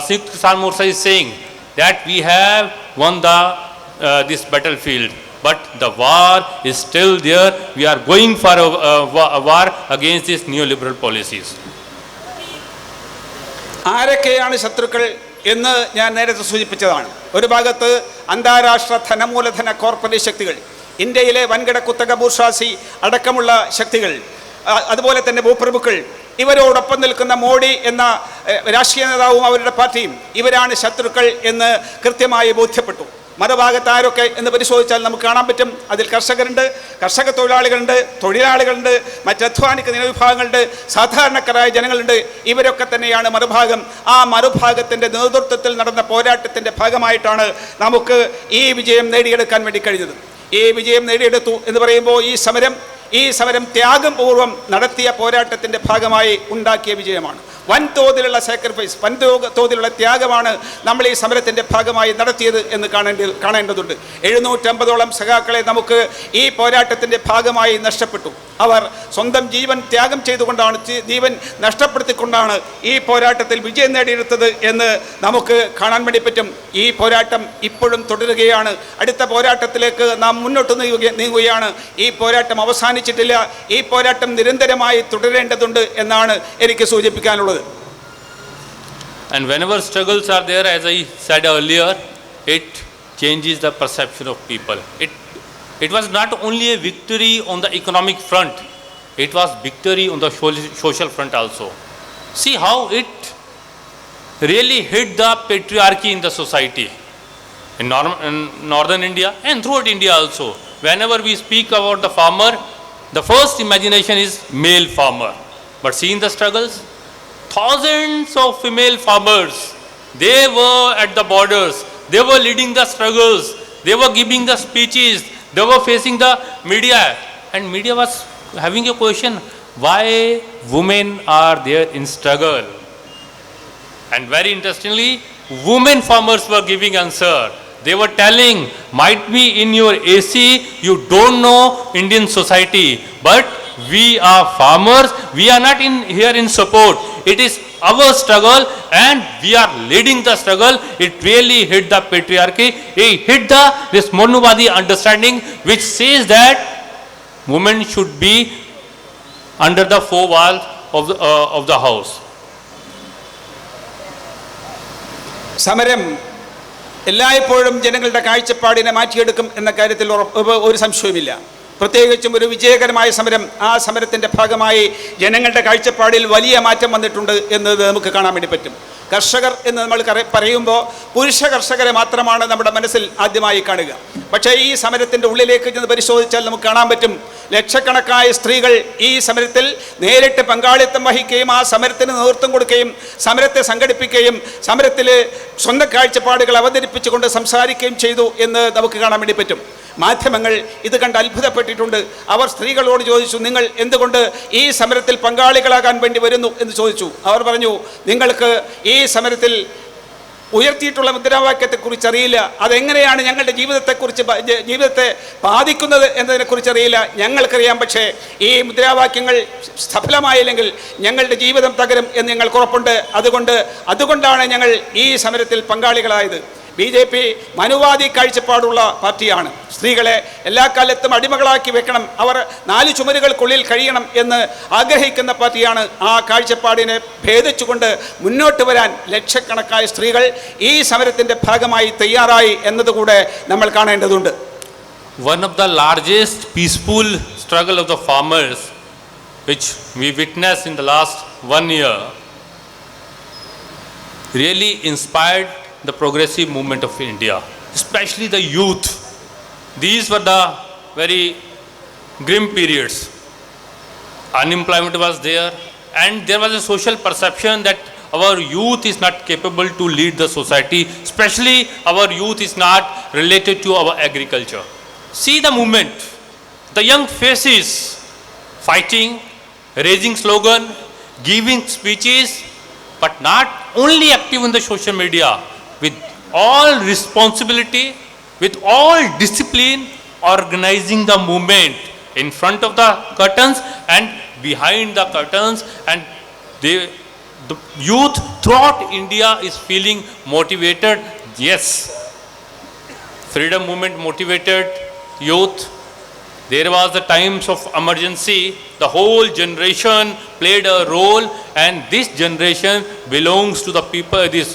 Sri Kisan Morcha is saying, that we have won this battlefield, but the war is still there. We are going for a war against these neoliberal policies. ആരൊക്കെയാണ് ശത്രുക്കൾ എന്ന് ഞാൻ നേരത്തെ സൂചിപ്പിച്ചതാണ്. ഒരു ഭാഗത്ത് അന്താരാഷ്ട്ര ധനമൂലധന corporate ശക്തികൾ, ഇന്ത്യയിലെ വൻകിട കുത്തക ബൂർഷ്വാസി അടക്കമുള്ള ശക്തികൾ, അതുപോലെ തന്നെ ഭൂപ്രഭുക്കൾ, ഇവരോടൊപ്പം നിൽക്കുന്ന മോഡി എന്ന രാഷ്ട്രീയ നേതാവും അവരുടെ പാർട്ടിയും ഇവരാണ് ശത്രുക്കൾ എന്ന് കൃത്യമായി ബോധ്യപ്പെട്ടു. മറുഭാഗത്ത് ആരൊക്കെ എന്ന് പരിശോധിച്ചാൽ നമുക്ക് കാണാൻ പറ്റും. അതിൽ കർഷകരുണ്ട്, കർഷക തൊഴിലാളികളുണ്ട്, തൊഴിലാളികളുണ്ട്, മറ്റധ്വാനിക്കുന്ന ജനവിഭാഗങ്ങളുണ്ട്, സാധാരണക്കാരായ ജനങ്ങളുണ്ട്. ഇവരൊക്കെ തന്നെയാണ് മറുഭാഗം. ആ മറുഭാഗത്തിൻ്റെ നേതൃത്വത്തിൽ നടന്ന പോരാട്ടത്തിൻ്റെ ഭാഗമായിട്ടാണ് നമുക്ക് ഈ വിജയം നേടിയെടുക്കാൻ വേണ്ടി കഴിഞ്ഞത്. ഈ വിജയം നേടിയെടുത്തു എന്ന് പറയുമ്പോൾ ഈ സമരം ത്യാഗം പൂർവ്വം നടത്തിയ പോരാട്ടത്തിൻ്റെ ഭാഗമായി ഉണ്ടാക്കിയ വിജയമാണ്. വൻതോതിലുള്ള സാക്രിഫൈസ്, വൻതോതിലുള്ള ത്യാഗമാണ് നമ്മൾ ഈ സമരത്തിൻ്റെ ഭാഗമായി നടത്തിയത് എന്ന് കാണേണ്ടതുണ്ട്. 750ഓളം സഖാക്കളെ നമുക്ക് ഈ പോരാട്ടത്തിൻ്റെ ഭാഗമായി നഷ്ടപ്പെട്ടു. അവർ സ്വന്തം ജീവൻ ത്യാഗം ചെയ്തുകൊണ്ടാണ്, ജീവൻ നഷ്ടപ്പെടുത്തിക്കൊണ്ടാണ് ഈ പോരാട്ടത്തിൽ വിജയം നേടിയെടുത്തത് എന്ന് നമുക്ക് കാണാൻ വേണ്ടി പറ്റും. ഈ പോരാട്ടം ഇപ്പോഴും തുടരുകയാണ്. അടുത്ത പോരാട്ടത്തിലേക്ക് നാം മുന്നോട്ട് നീങ്ങുകയാണ്. ഈ പോരാട്ടം അവസാനിച്ചിട്ടില്ല. ഈ പോരാട്ടം നിരന്തരമായി തുടരേണ്ടതുണ്ട് എന്നാണ് എനിക്ക് സൂചിപ്പിക്കാനുള്ളത്. And whenever struggles are there, as I said earlier, it changes the perception of people. It was not only a victory on the economic front, it was victory on the social front also. See how it really hit the patriarchy in the society in northern India and throughout India also. whenever we speak about the farmer, the first imagination is male farmer. But seeing the struggles, thousands of female farmers, they were at the borders, they were leading the struggles, they were giving the speeches, they were facing the media, and media was having a question, why women are there in struggle? And very interestingly, women farmers were giving answer. They were telling, might be in your AC, you don't know Indian society, but we are farmers, we are not in here in support. It is our struggle and we are leading the struggle. It really hit the patriarchy, it hit this Monuvadi understanding which says that women should be under the four walls of the house. സമരം എല്ലായ്പ്പോഴും ജനങ്ങളുടെ കാഴ്ചപ്പാടിനെ മാറ്റിയെടുക്കും എന്ന കാര്യത്തിൽ ഒരു സംശയവുമില്ല. പ്രത്യേകിച്ചും ഒരു വിജയകരമായ സമരം, ആ സമരത്തിൻ്റെ ഭാഗമായി ജനങ്ങളുടെ കാഴ്ചപ്പാടിൽ വലിയ മാറ്റം വന്നിട്ടുണ്ട് എന്നത് നമുക്ക് കാണാൻ വേണ്ടി പറ്റും. കർഷകർ എന്ന് നമ്മൾ പറയുമ്പോൾ പുരുഷ കർഷകരെ മാത്രമാണ് നമ്മുടെ മനസ്സിൽ ആദ്യമായി കാണുക. പക്ഷേ ഈ സമരത്തിൻ്റെ ഉള്ളിലേക്ക് ചെന്ന് പരിശോധിച്ചാൽ നമുക്ക് കാണാൻ പറ്റും, ലക്ഷക്കണക്കായ സ്ത്രീകൾ ഈ സമരത്തിൽ നേരിട്ട് പങ്കാളിത്തം വഹിക്കുകയും ആ സമരത്തിന് നേതൃത്വം കൊടുക്കുകയും സമരത്തെ സംഘടിപ്പിക്കുകയും സമരത്തിൽ സ്വന്തം കാഴ്ചപ്പാടുകൾ അവതരിപ്പിച്ചുകൊണ്ട് സംസാരിക്കുകയും ചെയ്തു എന്ന് നമുക്ക് കാണാൻ വേണ്ടി പറ്റും. മാധ്യമങ്ങൾ ഇത് കണ്ട് അത്ഭുതപ്പെട്ടിട്ടുണ്ട്. അവർ സ്ത്രീകളോട് ചോദിച്ചു, നിങ്ങൾ എന്തുകൊണ്ട് ഈ സമരത്തിൽ പങ്കാളികളാകാൻ വേണ്ടി വരുന്നു എന്ന് ചോദിച്ചു. അവർ പറഞ്ഞു, നിങ്ങൾക്ക് ഈ സമരത്തിൽ ഉയർത്തിയിട്ടുള്ള മുദ്രാവാക്യത്തെക്കുറിച്ച് അറിയില്ല, അതെങ്ങനെയാണ് ഞങ്ങളുടെ ജീവിതത്തെ ബാധിക്കുന്നത് എന്നതിനെക്കുറിച്ച് അറിയില്ല. ഞങ്ങൾക്കറിയാം, പക്ഷേ ഈ മുദ്രാവാക്യങ്ങൾ സഫലമായില്ലെങ്കിൽ ഞങ്ങളുടെ ജീവിതം തകരും എന്ന് ഞങ്ങൾക്ക് ഉറപ്പുണ്ട്. അതുകൊണ്ടാണ് ഞങ്ങൾ ഈ സമരത്തിൽ പങ്കാളികളായത്. BJP മനുവാദി കാഴ്ചപ്പാടുള്ള പാർട്ടിയാണ്. സ്ത്രീകളെ എല്ലാ കാലത്തും അടിമകളാക്കി വെക്കണം, അവർ 4 ചുമരുകൾക്കുള്ളിൽ കഴിയണം എന്ന് ആഗ്രഹിക്കുന്ന പാർട്ടിയാണ്. ആ കാഴ്ചപ്പാടിനെ ഭേദിച്ചുകൊണ്ട് മുന്നോട്ട് വരാൻ ലക്ഷക്കണക്കായ സ്ത്രീകൾ ഈ സമരത്തിൻ്റെ ഭാഗമായി തയ്യാറായി എന്നതുകൂടെ നമ്മൾ കാണേണ്ടതുണ്ട്. One of the largest peaceful struggle of the farmers which we witnessed in the last 1 year really inspired the progressive movement of India, especially the youth. These were the very grim periods. Unemployment was there and there was a social perception that our youth is not capable to lead the society, especially our youth is not related to our agriculture. See the movement, the young faces fighting, raising slogan, giving speeches, but not only active in the social media, with all responsibility, with all discipline, organizing the movement in front of the curtains and behind the curtains, and the youth throughout India is feeling motivated. Yes, freedom movement motivated youth. There was the times of emergency, the whole generation played a role, and this generation belongs to the people, this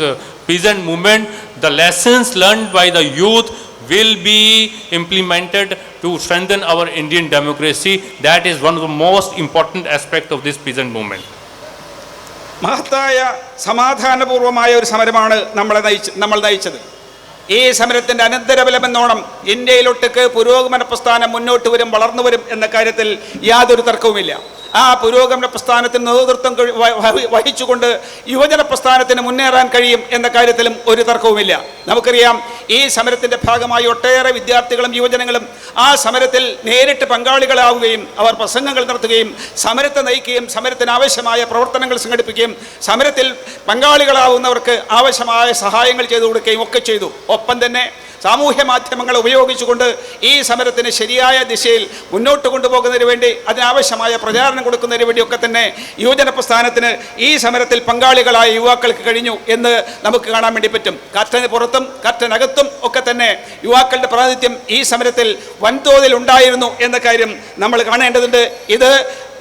peasant movement. The lessons learned by the youth will be implemented to strengthen our Indian democracy. That is one of the most important aspects of this peasant movement. മഹത്തായ സമാധാനപൂർവമായ ഒരു സമരമാണ് നമ്മൾ നയിച്ചത്. ഈ സമരത്തിൻ്റെ അനന്തരഫലമെന്നോണം ഇന്ത്യയിലൊട്ടുക്ക് പുരോഗമന പ്രസ്ഥാനം മുന്നോട്ട് വരും, വളർന്നു വരും എന്ന കാര്യത്തിൽ യാതൊരു തർക്കവുമില്ല. ആ പുരോഗമന പ്രസ്ഥാനത്തിന് നേതൃത്വം വഹിച്ചുകൊണ്ട് യുവജന പ്രസ്ഥാനത്തിന് മുന്നേറാൻ കഴിയും എന്ന കാര്യത്തിലും ഒരു തർക്കവുമില്ല. നമുക്കറിയാം, ഈ സമരത്തിൻ്റെ ഭാഗമായി ഒട്ടേറെ വിദ്യാർത്ഥികളും യുവജനങ്ങളും ആ സമരത്തിൽ നേരിട്ട് പങ്കാളികളാവുകയും അവർ പ്രസംഗങ്ങൾ നടത്തുകയും സമരത്തെ നയിക്കുകയും സമരത്തിന് ആവശ്യമായ പ്രവർത്തനങ്ങൾ സംഘടിപ്പിക്കുകയും സമരത്തിൽ പങ്കാളികളാവുന്നവർക്ക് ആവശ്യമായ സഹായങ്ങൾ ചെയ്തു കൊടുക്കുകയും ഒക്കെ ചെയ്തു. ഒപ്പം തന്നെ സാമൂഹ്യ മാധ്യമങ്ങൾ ഉപയോഗിച്ചുകൊണ്ട് ഈ സമരത്തിന് ശരിയായ ദിശയിൽ മുന്നോട്ട് കൊണ്ടുപോകുന്നതിന് വേണ്ടി അതിനാവശ്യമായ പ്രചാരണം കൊടുക്കുന്നതിന് വേണ്ടിയൊക്കെ തന്നെ യുവജന പ്രസ്ഥാനത്തിന് ഈ സമരത്തിൽ പങ്കാളികളായ യുവാക്കൾക്ക് കഴിഞ്ഞു എന്ന് നമുക്ക് കാണാൻ വേണ്ടി പറ്റും. കാറ്റിന് പുറത്തും കാറ്റിനകത്തും ഒക്കെ തന്നെ യുവാക്കളുടെ പ്രാതിനിധ്യം ഈ സമരത്തിൽ വൻതോതിൽ ഉണ്ടായിരുന്നു എന്ന കാര്യം നമ്മൾ കാണേണ്ടതുണ്ട്. ഇത്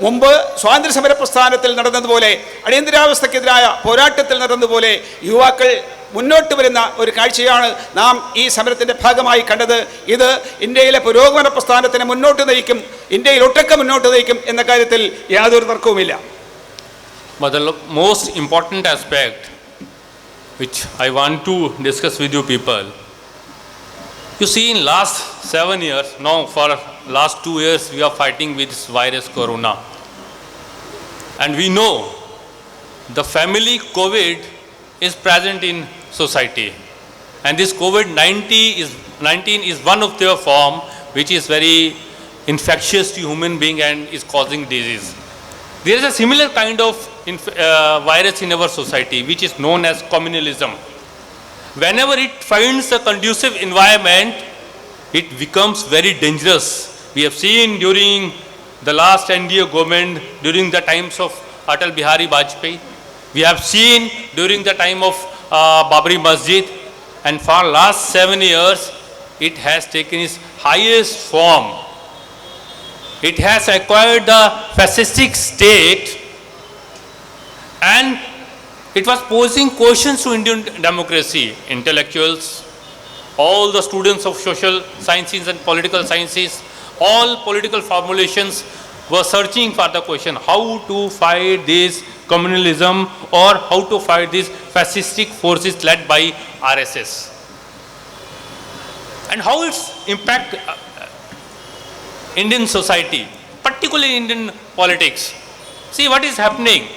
മുമ്പ് സ്വാതന്ത്ര്യ സമര പ്രസ്ഥാനത്തിൽ നടന്നതുപോലെ, അടിയന്തരാവസ്ഥക്കെതിരായ പോരാട്ടത്തിൽ നടന്നതുപോലെ യുവാക്കൾ മുന്നോട്ട് വരുന്ന ഒരു കാഴ്ചയാണ് നാം ഈ സമരത്തിൻ്റെ ഭാഗമായി കണ്ടത്. ഇത് ഇന്ത്യയിലെ പുരോഗമന പ്രസ്ഥാനത്തിനെ മുന്നോട്ട് നയിക്കും, ഇന്ത്യയിൽ ഒട്ടൊക്കെ മുന്നോട്ട് നയിക്കും എന്ന കാര്യത്തിൽ യാതൊരു തർക്കവുമില്ല. But the most important aspect which I want to discuss with you people, You see, in last 7 years, now for last 2 years, we are fighting with this virus corona. And we know the family COVID is present in society. And this COVID-19 is one of their form which is very infectious to human being and is causing disease. There is a similar kind of virus in our society which is known as communalism. Whenever it finds a conducive environment, it becomes very dangerous. We have seen during the last NDA government, during the times of Atal Bihari Vajpayee. We have seen during the time of Babri Masjid. And for last 7 years, it has taken its highest form. It has acquired the fascistic state, and it was posing questions to Indian democracy. Intellectuals, all the students of social sciences and political sciences, all political formulations were searching for the question how to fight this communalism or how to fight these fascistic forces led by RSS. And how it's impact Indian society, particularly Indian politics. See what is happening.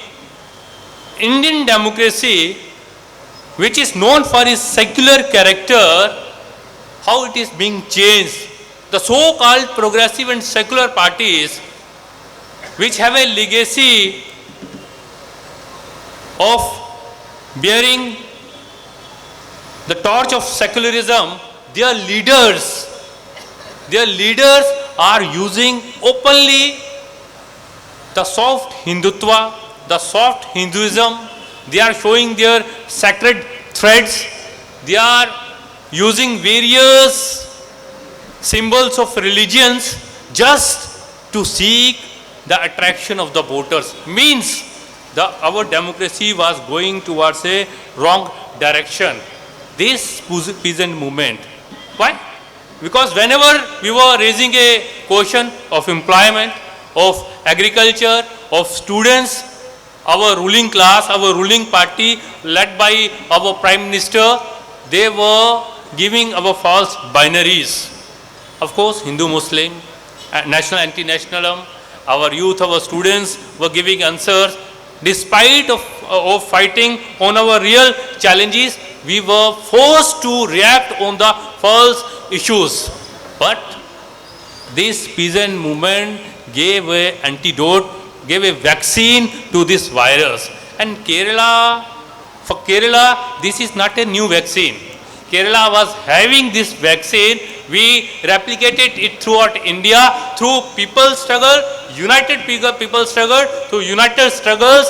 Indian democracy, which is known for its secular character, how it is being changed. The so-called progressive and secular parties, which have a legacy of bearing the torch of secularism, their leaders are using openly the soft Hindutva, the soft Hinduism. They are showing their sacred threads. They are using various symbols of religions just to seek the attraction of the voters. Means our democracy was going towards a wrong direction. This peasant movement. Why? Because whenever we were raising a question of employment, of agriculture, of students, our ruling class, our ruling party led by our Prime Minister, they were giving our false binaries. Of course, Hindu-Muslim, national anti-nationalism, our youth, our students were giving answers. Despite of fighting on our real challenges, we were forced to react on the false issues. But this peasant movement gave an antidote, gave a vaccine to this virus. And for Kerala, this is not a new vaccine. Kerala was having this vaccine. We replicated it throughout India through people's struggle, united people's struggle, through united struggles.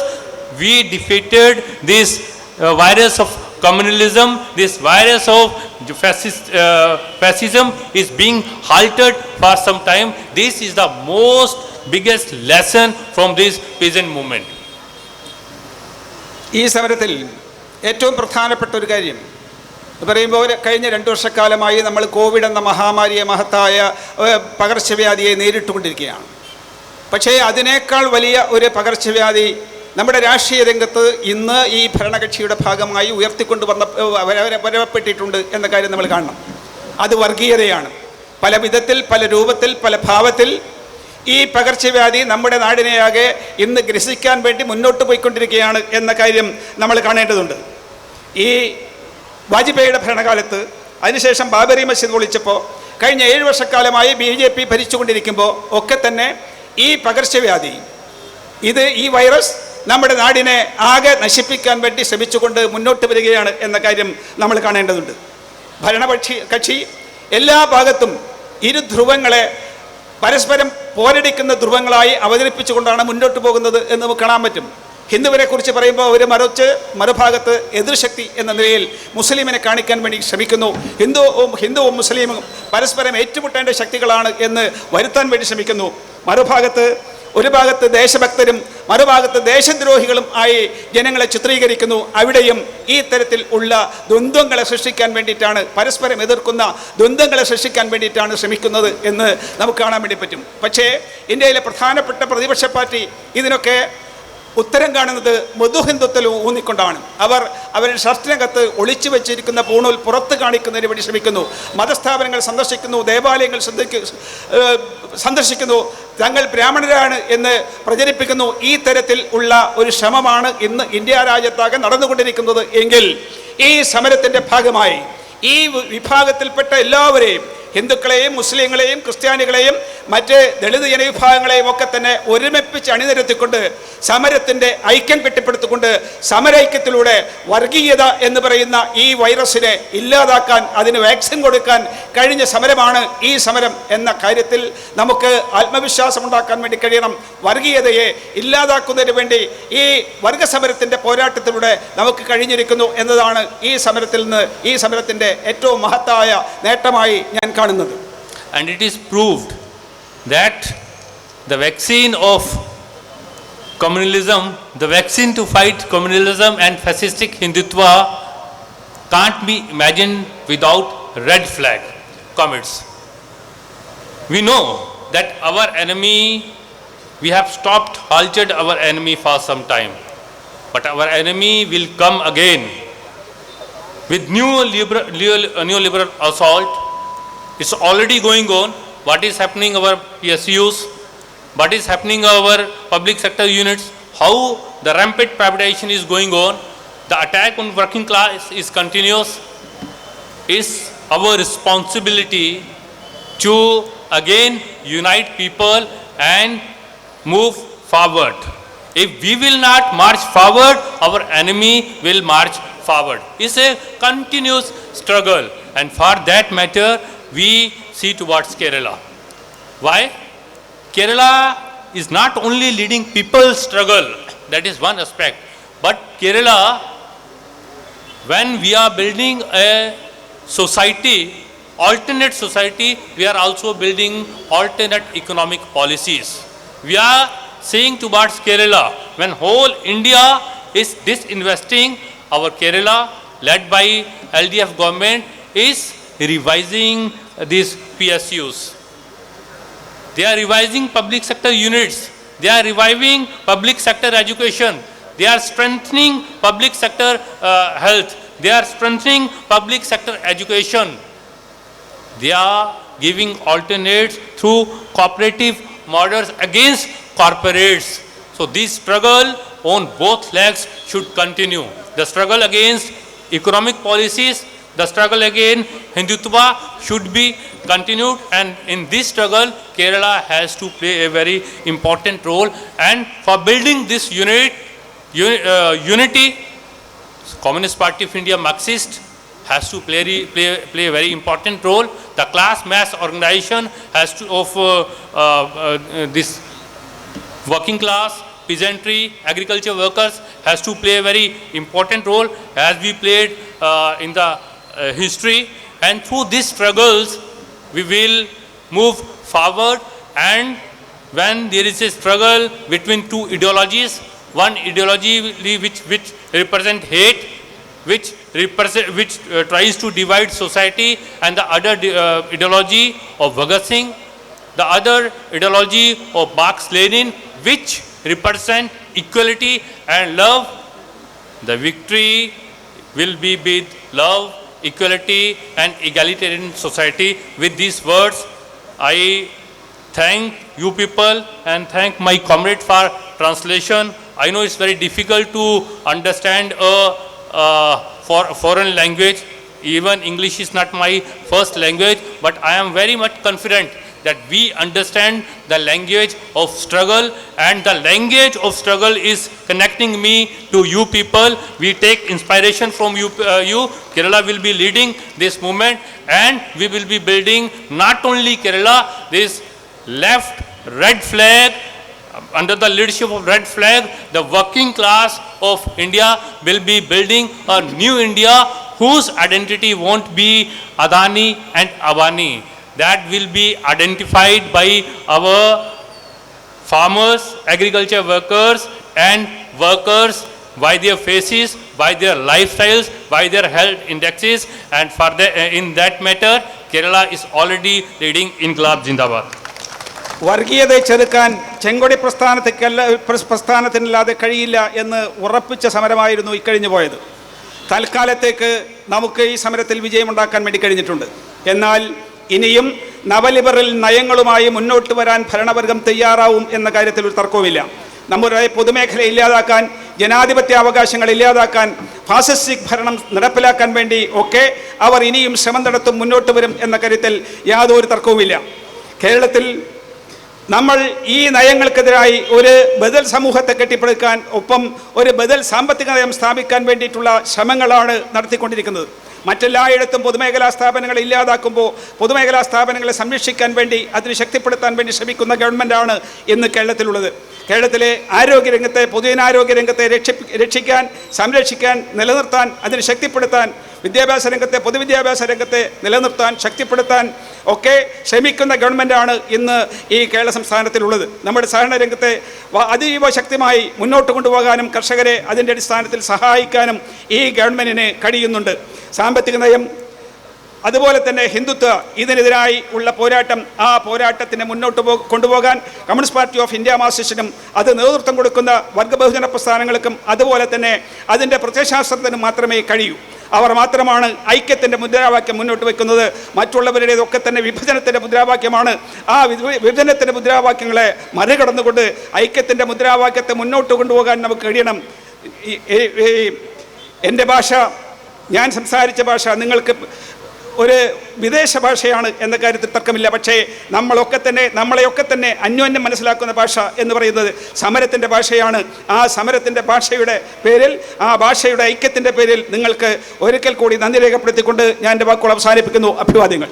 We defeated this virus of communalism. This virus of fascism is being halted for some time. This is the biggest lesson from this peasant movement. ഈ സമരത്തിൽ ഏറ്റവും പ്രധാനപ്പെട്ട ഒരു കാര്യം പറയുമ്പോൾ കഴിഞ്ഞ 2 വർഷക്കാലമായി നമ്മൾ കോവിഡ് എന്ന മഹാമാരിയെ, മഹത്തായ പകർച്ചവ്യാധിയെ നേരിട്ടുകൊണ്ടിരിക്കുകയാണ്. പക്ഷേ അതിനേക്കാൾ വലിയ ഒരു പകർച്ചവ്യാധി നമ്മുടെ രാഷ്ട്രീയ രംഗത്ത് ഇന്ന് ഈ ഭരണകക്ഷിയുടെ ഭാഗമായി വരപ്പെട്ടിട്ടുണ്ട് എന്ന കാര്യം നമ്മൾ കാണണം. അത് വർഗീയതയാണ്. പല വിധത്തിൽ, പല രൂപത്തിൽ, പല ഭാവത്തിൽ ഈ പകർച്ചവ്യാധി നമ്മുടെ നാടിനെയാകെ ഇന്ന് ഗ്രസിക്കാൻ വേണ്ടി മുന്നോട്ട് പോയിക്കൊണ്ടിരിക്കുകയാണ് എന്ന കാര്യം നമ്മൾ കാണേണ്ടതുണ്ട്. ഈ വാജ്പേയിയുടെ ഭരണകാലത്ത്, അതിനുശേഷം ബാബറി മസ്ജിദ് പൊളിച്ചപ്പോൾ, കഴിഞ്ഞ 7 വർഷക്കാലമായി BJP ഭരിച്ചുകൊണ്ടിരിക്കുമ്പോൾ ഒക്കെ തന്നെ ഈ പകർച്ചവ്യാധി, ഈ വൈറസ് നമ്മുടെ നാടിനെ ആകെ നശിപ്പിക്കാൻ വേണ്ടി ശ്രമിച്ചുകൊണ്ട് മുന്നോട്ട് വരികയാണ് എന്ന കാര്യം നമ്മൾ കാണേണ്ടതുണ്ട്. കക്ഷി എല്ലാ ഭാഗത്തും ഇരു ധ്രുവങ്ങളെ പരസ്പരം പോരടിക്കുന്ന ധ്രുവങ്ങളായി അവതരിപ്പിച്ചുകൊണ്ടാണ് മുന്നോട്ട് പോകുന്നത് എന്ന് നമുക്ക് കാണാൻ പറ്റും. ഹിന്ദുവിനെ കുറിച്ച് പറയുമ്പോൾ അവർ മറുഭാഗത്ത് എതിർശക്തി എന്ന നിലയിൽ മുസ്ലിമിനെ കാണിക്കാൻ വേണ്ടി ശ്രമിക്കുന്നു. ഹിന്ദുവും മുസ്ലിമും പരസ്പരം ഏറ്റുമുട്ടേണ്ട ശക്തികളാണ് എന്ന് വരുത്താൻ വേണ്ടി ശ്രമിക്കുന്നു. ഒരു ഭാഗത്ത് ദേശഭക്തരും മറുഭാഗത്ത് ദേശദ്രോഹികളും ആയി ജനങ്ങളെ ചിത്രീകരിക്കുന്നു. അവിടെയും ഈ തരത്തിൽ ഉള്ള ദ്വന്ദ്വങ്ങളെ സൃഷ്ടിക്കാൻ വേണ്ടിയിട്ടാണ്, പരസ്പരം എതിർക്കുന്ന ദ്വന്ദ്വങ്ങളെ സൃഷ്ടിക്കാൻ വേണ്ടിയിട്ടാണ് ശ്രമിക്കുന്നത് എന്ന് നമുക്ക് കാണാൻ വേണ്ടി പറ്റും. പക്ഷേ ഇന്ത്യയിലെ പ്രധാനപ്പെട്ട പ്രതിപക്ഷ പാർട്ടി ഇതിനൊക്കെ ഉത്തരം കാണുന്നത് മധുഹിന്ദുത്വത്തിൽ ഊന്നിക്കൊണ്ടാണ്. അവരുടെ ഷർട്ടിനകത്ത് ഒളിച്ചു വെച്ചിരിക്കുന്ന പൂണൂൽ പുറത്ത് കാണിക്കുന്നതിന് വേണ്ടി ശ്രമിക്കുന്നു. മതസ്ഥാപനങ്ങൾ സന്ദർശിക്കുന്നു, ദേവാലയങ്ങൾ സന്ദർശിക്കുന്നു, തങ്ങൾ ബ്രാഹ്മണരാണ് എന്ന് പ്രചരിപ്പിക്കുന്നു. ഈ തരത്തിൽ ഉള്ള ഒരു ശ്രമമാണ് ഇന്ന് ഇന്ത്യ രാജ്യത്താകെ നടന്നുകൊണ്ടിരിക്കുന്നത് എങ്കിൽ ഈ സമരത്തിൻ്റെ ഭാഗമായി ഈ വിഭാഗത്തിൽപ്പെട്ട എല്ലാവരെയും, ഹിന്ദുക്കളെയും മുസ്ലിങ്ങളെയും ക്രിസ്ത്യാനികളെയും മറ്റ് ദളിത് ജനവിഭാഗങ്ങളെയും ഒക്കെ തന്നെ ഒരുമിപ്പിച്ച് അണിനിരത്തിക്കൊണ്ട് സമരത്തിൻ്റെ ഐക്യം കെട്ടിപ്പടുത്തുകൊണ്ട് സമരൈക്യത്തിലൂടെ വർഗീയത എന്ന് പറയുന്ന ഈ വൈറസിനെ ഇല്ലാതാക്കാൻ, അതിന് വാക്സിൻ കൊടുക്കാൻ കഴിഞ്ഞ സമരമാണ് ഈ സമരം എന്ന കാര്യത്തിൽ നമുക്ക് ആത്മവിശ്വാസം ഉണ്ടാക്കാൻ വേണ്ടി കഴിയണം. വർഗീയതയെ ഇല്ലാതാക്കുന്നതിന് വേണ്ടി ഈ വർഗസമരത്തിൻ്റെ പോരാട്ടത്തിലൂടെ നമുക്ക് കഴിഞ്ഞിരിക്കുന്നു എന്നതാണ് ഈ സമരത്തിൻ്റെ ഏറ്റവും മഹത്തായ നേട്ടമായി ഞാൻ കാണുന്നത്. And it is proved that the vaccine of communalism, the vaccine to fight communalism and fascistic Hindutva can't be imagined without red flag comments. We know that our enemy, we have halted our enemy for some time, but our enemy will come again with neoliberal assault. It's already going on. What is happening our PSUs, what is happening our public sector units, how the rampant privatization is going on, the attack on working class is continuous. It's our responsibility to again unite people and move forward. If we will not march forward, our enemy will march forward. It's a continuous struggle, and for that matter we see towards Kerala. Why? Kerala is not only leading people's struggle, that is one aspect, but Kerala, when we are building a society, alternate society, we are also building alternate economic policies. We are seeing towards Kerala, when whole India is disinvesting, our Kerala, led by LDF government, is revising these PSUs. They are revising public sector units. They are reviving public sector education. They are strengthening public sector health. They are strengthening public sector education. They are giving alternates through cooperative models against corporates. So this struggle on both legs should continue. The struggle against economic policies, the struggle against Hindutva should be continued, and in this struggle Kerala has to play a very important role. And for building this unity, Communist Party of India, Marxist, has to play a very important role. The class mass organization has to this working class, peasantry, agriculture workers has to play a very important role, as we played in the history. And through these struggles we will move forward. And when there is a struggle between two ideologies, one ideology which represent hate, which tries to divide society, and the other ideology of Bhagat Singh, the other ideology of Marx Lenin, which represent equality and love, the victory will be with love, equality and egalitarian society. With these words, I thank you people and thank my comrade for translation. I know it's very difficult to understand for foreign language. Even English is not my first language, but I am very much confident that we understand the language of struggle, and the language of struggle is connecting me to you people. We take inspiration from you. Kerala will be leading this movement, and we will be building not only Kerala, this left red flag, under the leadership of red flag, the working class of India will be building a new India whose identity won't be Adani and Abani. That will be identified by our farmers, agriculture workers and workers by their faces, by their lifestyles, by their health indexes, and for in that matter Kerala is already leading Inqilab Zindabad. വർഗീയതയെ ചെറുക്കാൻ ചെങ്കൊടി പ്രസ്ഥാനത്തിനല്ലാതെ കഴിയില്ല എന്ന് ഉറപ്പിച്ച സമരമായിരുന്നു ഇക്കഴിഞ്ഞു പോയത്. തൽക്കാലത്തേക്ക് നമുക്ക് ഈ സമരത്തിൽ വിജയമുണ്ടാക്കാൻ വേണ്ടി കഴിഞ്ഞിട്ടുണ്ട്. എന്നാൽ ഇനിയും നവലിബറൽ നയങ്ങളുമായി മുന്നോട്ട് വരാൻ ഭരണവർഗം തയ്യാറാവും എന്ന കാര്യത്തിൽ ഒരു തർക്കവുമില്ല. നമ്മുടെ പൊതുമേഖല ഇല്ലാതാക്കാൻ, ജനാധിപത്യ അവകാശങ്ങൾ ഇല്ലാതാക്കാൻ, ഫാസിസ്റ്റിക് ഭരണം നടപ്പിലാക്കാൻ വേണ്ടി ഒക്കെ അവർ ഇനിയും ശ്രമം നടത്തും, മുന്നോട്ട് വരും എന്ന കാര്യത്തിൽ യാതൊരു തർക്കവുമില്ല. കേരളത്തിൽ നമ്മൾ ഈ നയങ്ങൾക്കെതിരായി ഒരു ബദൽ സമൂഹത്തെ കെട്ടിപ്പടുക്കാൻ, ഒപ്പം ഒരു ബദൽ സാമ്പത്തിക നയം സ്ഥാപിക്കാൻ വേണ്ടിയിട്ടുള്ള ശ്രമങ്ങളാണ് നടത്തിക്കൊണ്ടിരിക്കുന്നത്. മറ്റെല്ലായിടത്തും പൊതുമേഖലാ സ്ഥാപനങ്ങളെ ഇല്ലാതാക്കുമ്പോൾ പൊതുമേഖലാ സ്ഥാപനങ്ങളെ സംരക്ഷിക്കാൻ വേണ്ടി, അതിന് ശക്തിപ്പെടുത്താൻ വേണ്ടി ശ്രമിക്കുന്ന ഗവൺമെൻറ്റാണ് ഇന്ന് കേരളത്തിലുള്ളത്. കേരളത്തിലെ ആരോഗ്യരംഗത്തെ, പൊതുജനാരോഗ്യ രംഗത്തെ രക്ഷിക്കാൻ, സംരക്ഷിക്കാൻ, നിലനിർത്താൻ, അതിന് ശക്തിപ്പെടുത്താൻ, വിദ്യാഭ്യാസ രംഗത്തെ, പൊതുവിദ്യാഭ്യാസ രംഗത്തെ നിലനിർത്താൻ, ശക്തിപ്പെടുത്താൻ ഒക്കെ ശ്രമിക്കുന്ന ഗവൺമെൻറ്റാണ് ഇന്ന് ഈ കേരള സംസ്ഥാനത്തിലുള്ളത്. നമ്മുടെ സഹകരണ രംഗത്തെ അതീവ ശക്തമായി മുന്നോട്ട് കൊണ്ടുപോകാനും കർഷകരെ അതിൻ്റെ അടിസ്ഥാനത്തിൽ സഹായിക്കാനും ഈ ഗവൺമെൻറ്റിന് കഴിയുന്നുണ്ട്. സാമ്പത്തിക നയം, അതുപോലെ തന്നെ ഹിന്ദുത്വ, ഇതിനെതിരായി ഉള്ള പോരാട്ടം, ആ പോരാട്ടത്തിന് മുന്നോട്ട് കൊണ്ടുപോകാൻ കമ്മ്യൂണിസ്റ്റ് പാർട്ടി ഓഫ് ഇന്ത്യ മാർക്സിസ്റ്റിനും അത് നേതൃത്വം കൊടുക്കുന്ന വർഗബഹുജന പ്രസ്ഥാനങ്ങൾക്കും അതുപോലെ തന്നെ അതിൻ്റെ പ്രത്യയശാസ്ത്രത്തിനും മാത്രമേ കഴിയൂ. അവർ മാത്രമാണ് ഐക്യത്തിൻ്റെ മുദ്രാവാക്യം മുന്നോട്ട് വയ്ക്കുന്നത്. മറ്റുള്ളവരുടേതൊക്കെ തന്നെ വിഭജനത്തിൻ്റെ മുദ്രാവാക്യമാണ്. ആ വിഭജനത്തിൻ്റെ മുദ്രാവാക്യങ്ങളെ മറികടന്നുകൊണ്ട് ഐക്യത്തിൻ്റെ മുദ്രാവാക്യത്തെ മുന്നോട്ട് കൊണ്ടുപോകാൻ നമുക്ക് കഴിയണം. എൻ്റെ ഭാഷ, ഞാൻ സംസാരിച്ച ഭാഷ നിങ്ങൾക്ക് ഒരു വിദേശ ഭാഷയാണ് എന്ന കാര്യത്തിൽ തർക്കമില്ല. പക്ഷേ നമ്മളെയൊക്കെ തന്നെ അന്യോന്യം മനസ്സിലാക്കുന്ന ഭാഷ എന്ന് പറയുന്നത് സമരത്തിൻ്റെ ഭാഷയാണ്. ആ സമരത്തിൻ്റെ ഭാഷയുടെ പേരിൽ, ആ ഭാഷയുടെ ഐക്യത്തിൻ്റെ പേരിൽ നിങ്ങൾക്ക് ഒരിക്കൽ കൂടി നന്ദി രേഖപ്പെടുത്തിക്കൊണ്ട് ഞാൻ എൻ്റെ വാക്കുകൾ അവസാനിപ്പിക്കുന്നു. അഭിവാദ്യങ്ങൾ.